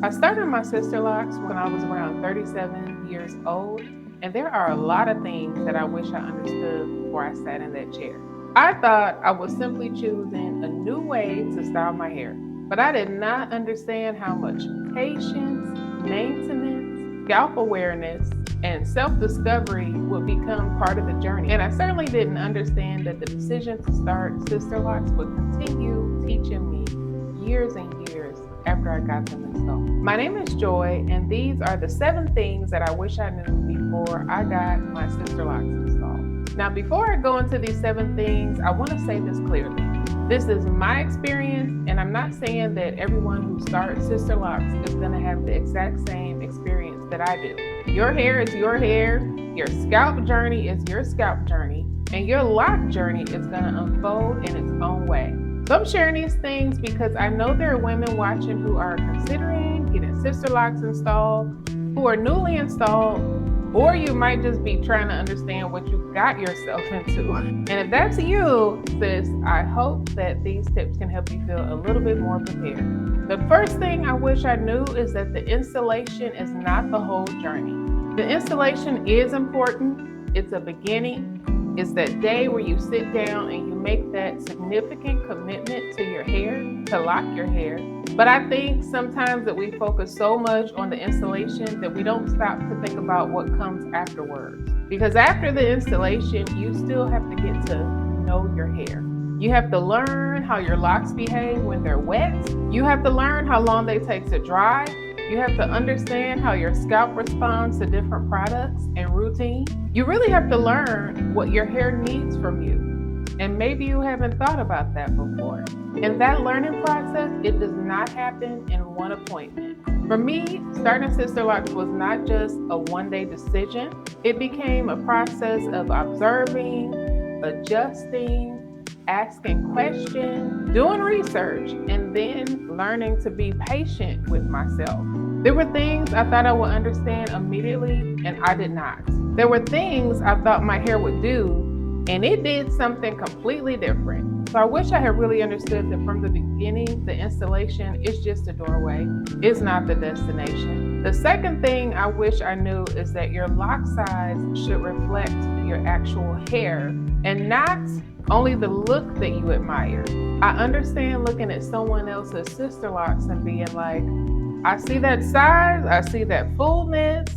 I started my Sisterlocks when I was around 37 years old, and there are a lot of things that I wish I understood before I sat in that chair. I thought I was simply choosing a new way to style my hair, but I did not understand how much patience, maintenance, scalp awareness, and self discovery would become part of the journey. And I certainly didn't understand that the decision to start Sisterlocks would continue teaching me years and years after I got them installed. My name is Joy, and these are the 7 things that I wish I knew before I got my Sisterlocks installed. Now, before I go into these 7 things, I want to say this clearly. This is my experience, and I'm not saying that everyone who starts Sisterlocks is going to have the exact same experience that I do. Your hair is your hair, your scalp journey is your scalp journey, and your lock journey is going to unfold in its own way. So I'm sharing these things because I know there are women watching who are considering getting Sisterlocks installed, who are newly installed, or you might just be trying to understand what you got yourself into. And if that's you, sis, I hope that these tips can help you feel a little bit more prepared. The first thing I wish I knew is that the installation is not the whole journey. The installation is important, it's a beginning. It's that day where you sit down and you make that significant commitment to your hair, to lock your hair. But I think sometimes that we focus so much on the installation that we don't stop to think about what comes afterwards. Because after the installation, you still have to get to know your hair. You have to learn how your locks behave when they're wet. You have to learn how long they take to dry. You have to understand how your scalp responds to different products and routine. You really have to learn what your hair needs from you. And maybe you haven't thought about that before. And that learning process, it does not happen in one appointment. For me, starting Sisterlocks was not just a one-day decision. It became a process of observing, adjusting, asking questions, doing research, and then learning to be patient with myself. There were things I thought I would understand immediately, and I did not. There were things I thought my hair would do, and it did something completely different. So I wish I had really understood that from the beginning, the installation is just a doorway. It's not the destination. The second thing I wish I knew is that your lock size should reflect your actual hair and not only the look that you admire. I understand looking at someone else's Sisterlocks and being like, I see that size, I see that fullness,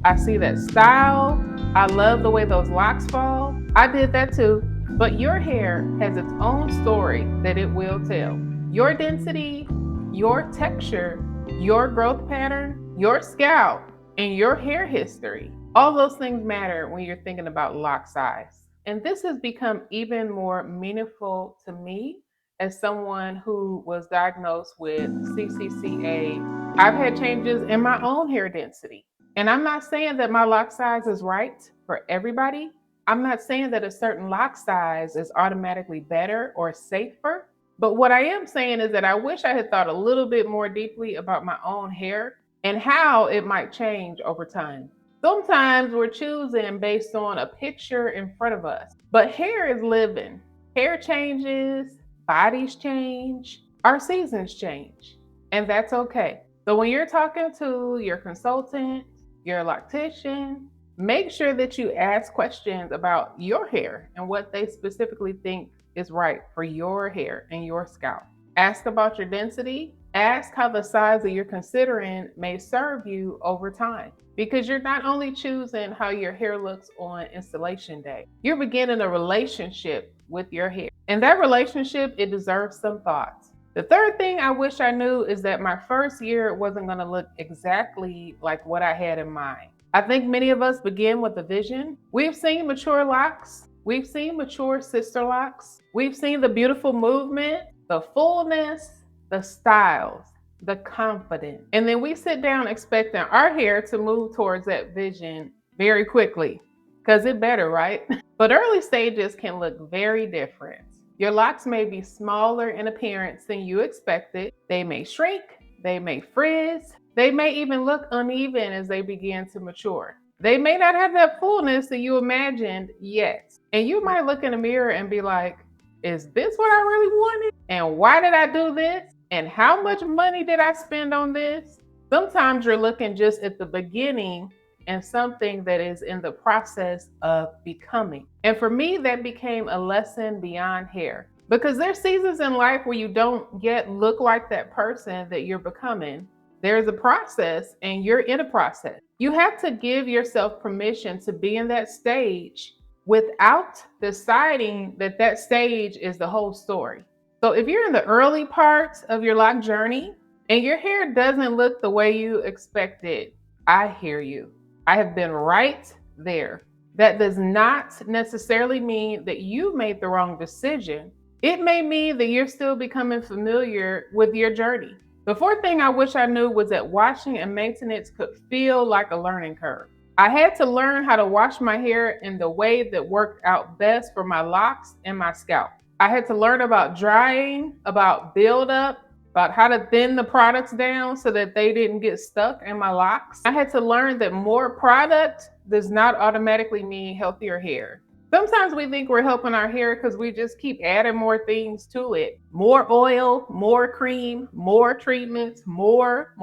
I see that style. I love the way those locks fall. I did that too. But your hair has its own story that it will tell. Your density, your texture, your growth pattern, your scalp, and your hair history. All those things matter when you're thinking about lock size. And this has become even more meaningful to me as someone who was diagnosed with CCCA. I've had changes in my own hair density. And I'm not saying that my lock size is right for everybody. I'm not saying that a certain lock size is automatically better or safer. But what I am saying is that I wish I had thought a little bit more deeply about my own hair and how it might change over time. Sometimes we're choosing based on a picture in front of us, but hair is living. Hair changes, bodies change, our seasons change, and that's okay. So when you're talking to your consultant, your loctician, make sure that you ask questions about your hair and what they specifically think is right for your hair and your scalp. Ask about your density. Ask how the size that you're considering may serve you over time. Because you're not only choosing how your hair looks on installation day, you're beginning a relationship with your hair. And that relationship, it deserves some thoughts. The third thing I wish I knew is that my first year wasn't going to look exactly like what I had in mind. I think many of us begin with a vision. We've seen mature locks. We've seen mature Sisterlocks. We've seen the beautiful movement, the fullness, the styles, the confidence. And then we sit down expecting our hair to move towards that vision very quickly, because it better, right? But early stages can look very different. Your locks may be smaller in appearance than you expected. They may shrink, they may frizz, they may even look uneven as they begin to mature. They may not have that fullness that you imagined yet. And you might look in the mirror and be like, is this what I really wanted? And why did I do this? And how much money did I spend on this? Sometimes you're looking just at the beginning and something that is in the process of becoming. And for me, that became a lesson beyond hair. Because there's seasons in life where you don't yet look like that person that you're becoming. There's a process and you're in a process. You have to give yourself permission to be in that stage without deciding that that stage is the whole story. So if you're in the early parts of your lock journey, and your hair doesn't look the way you expected, I hear you. I have been right there. That does not necessarily mean that you made the wrong decision. It may mean that you're still becoming familiar with your journey. The fourth thing I wish I knew was that washing and maintenance could feel like a learning curve. I had to learn how to wash my hair in the way that worked out best for my locks and my scalp. I had to learn about drying, about buildup, about how to thin the products down so that they didn't get stuck in my locks. I had to learn that more product does not automatically mean healthier hair. Sometimes we think we're helping our hair because we just keep adding more things to it. More oil, more cream, more treatments, more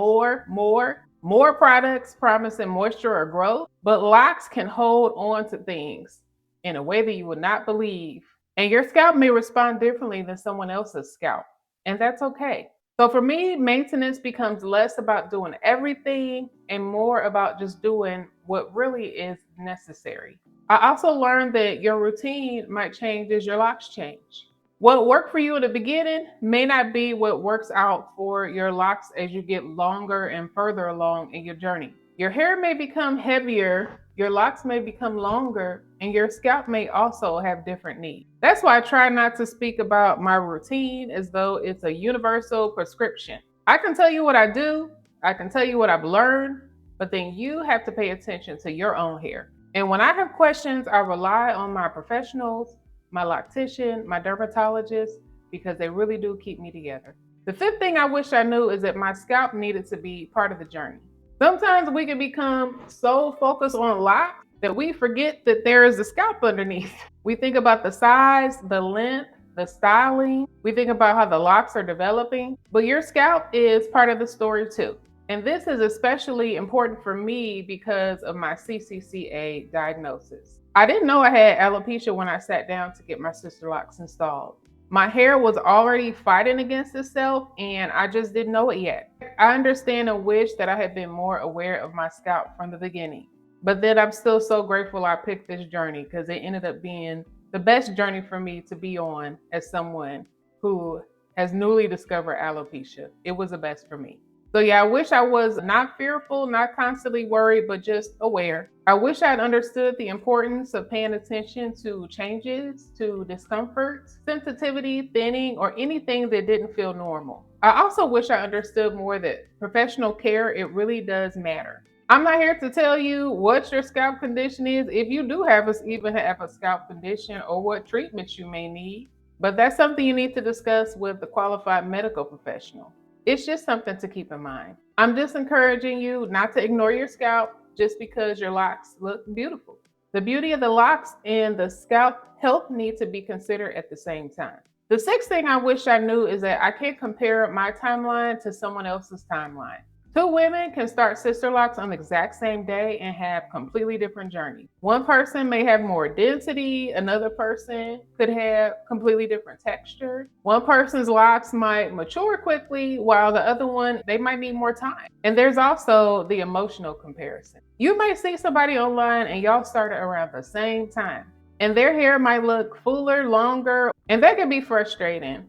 products promising moisture or growth. But locks can hold on to things in a way that you would not believe. And your scalp may respond differently than someone else's scalp. And that's okay. So for me, maintenance becomes less about doing everything and more about just doing what really is necessary. I also learned that your routine might change as your locks change. What worked for you in the beginning may not be what works out for your locks as you get longer and further along in your journey. Your hair may become heavier, your locks may become longer, and your scalp may also have different needs. That's why I try not to speak about my routine as though it's a universal prescription. I can tell you what I do, I can tell you what I've learned, but then you have to pay attention to your own hair. And when I have questions, I rely on my professionals, my loctician, my dermatologist, because they really do keep me together. The fifth thing I wish I knew is that my scalp needed to be part of the journey. Sometimes we can become so focused on locks that we forget that there is a scalp underneath. We think about the size, the length, the styling. We think about how the locks are developing, but your scalp is part of the story too. And this is especially important for me because of my CCCA diagnosis. I didn't know I had alopecia when I sat down to get my Sisterlocks installed. My hair was already fighting against itself and I just didn't know it yet. I understand and wish that I had been more aware of my scalp from the beginning. But then I'm still so grateful I picked this journey because it ended up being the best journey for me to be on as someone who has newly discovered alopecia. It was the best for me. So yeah, I wish I was not fearful, not constantly worried, but just aware. I wish I'd understood the importance of paying attention to changes, to discomfort, sensitivity, thinning, or anything that didn't feel normal. I also wish I understood more that professional care, it really does matter. I'm not here to tell you what your scalp condition is, if you do even have a scalp condition, or what treatments you may need, but that's something you need to discuss with the qualified medical professional. It's just something to keep in mind. I'm just encouraging you not to ignore your scalp just because your locks look beautiful. The beauty of the locks and the scalp health need to be considered at the same time. The sixth thing I wish I knew is that I can't compare my timeline to someone else's timeline. Two women can start Sisterlocks on the exact same day and have completely different journeys. One person may have more density, another person could have completely different texture. One person's locks might mature quickly, while the other one, they might need more time. And there's also the emotional comparison. You might see somebody online and y'all started around the same time, and their hair might look fuller, longer, and that can be frustrating.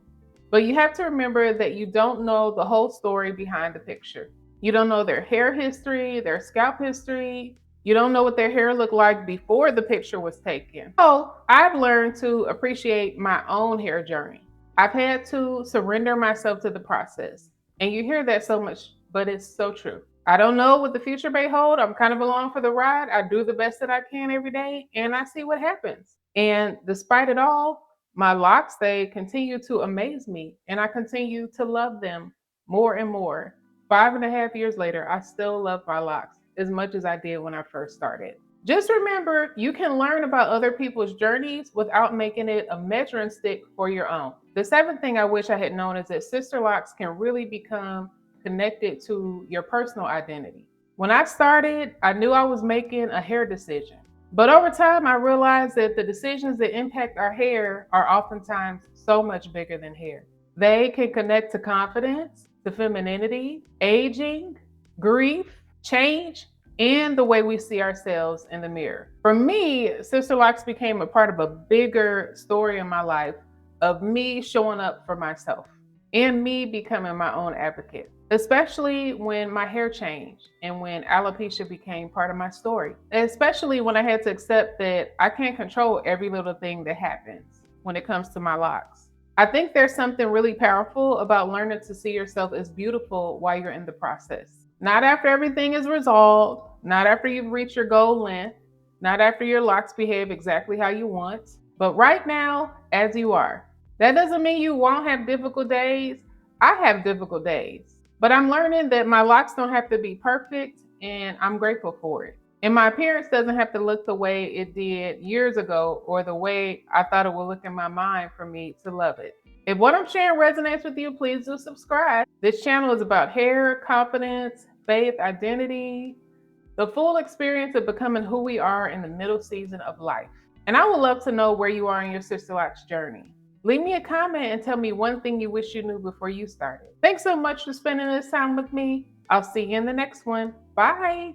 But you have to remember that you don't know the whole story behind the picture. You don't know their hair history, their scalp history. You don't know what their hair looked like before the picture was taken. So I've learned to appreciate my own hair journey. I've had to surrender myself to the process. And you hear that so much, but it's so true. I don't know what the future may hold. I'm kind of along for the ride. I do the best that I can every day and I see what happens. And despite it all, my locks, they continue to amaze me and I continue to love them more and more. 5.5 years later, I still love my locks as much as I did when I first started. Just remember, you can learn about other people's journeys without making it a measuring stick for your own. The seventh thing I wish I had known is that Sisterlocks can really become connected to your personal identity. When I started, I knew I was making a hair decision. But over time, I realized that the decisions that impact our hair are oftentimes so much bigger than hair. They can connect to confidence, to femininity, aging, grief, change, and the way we see ourselves in the mirror. For me, Sisterlocks became a part of a bigger story in my life of me showing up for myself and me becoming my own advocate, especially when my hair changed and when alopecia became part of my story, especially when I had to accept that I can't control every little thing that happens when it comes to my locks. I think there's something really powerful about learning to see yourself as beautiful while you're in the process. Not after everything is resolved, not after you've reached your goal length, not after your locks behave exactly how you want, but right now, as you are. That doesn't mean you won't have difficult days. I have difficult days, but I'm learning that my locks don't have to be perfect, and I'm grateful for it. And my appearance doesn't have to look the way it did years ago or the way I thought it would look in my mind for me to love it. If what I'm sharing resonates with you, please do subscribe. This channel is about hair, confidence, faith, identity, the full experience of becoming who we are in the middle season of life. And I would love to know where you are in your Sisterlocks journey. Leave me a comment and tell me one thing you wish you knew before you started. Thanks so much for spending this time with me. I'll see you in the next one. Bye.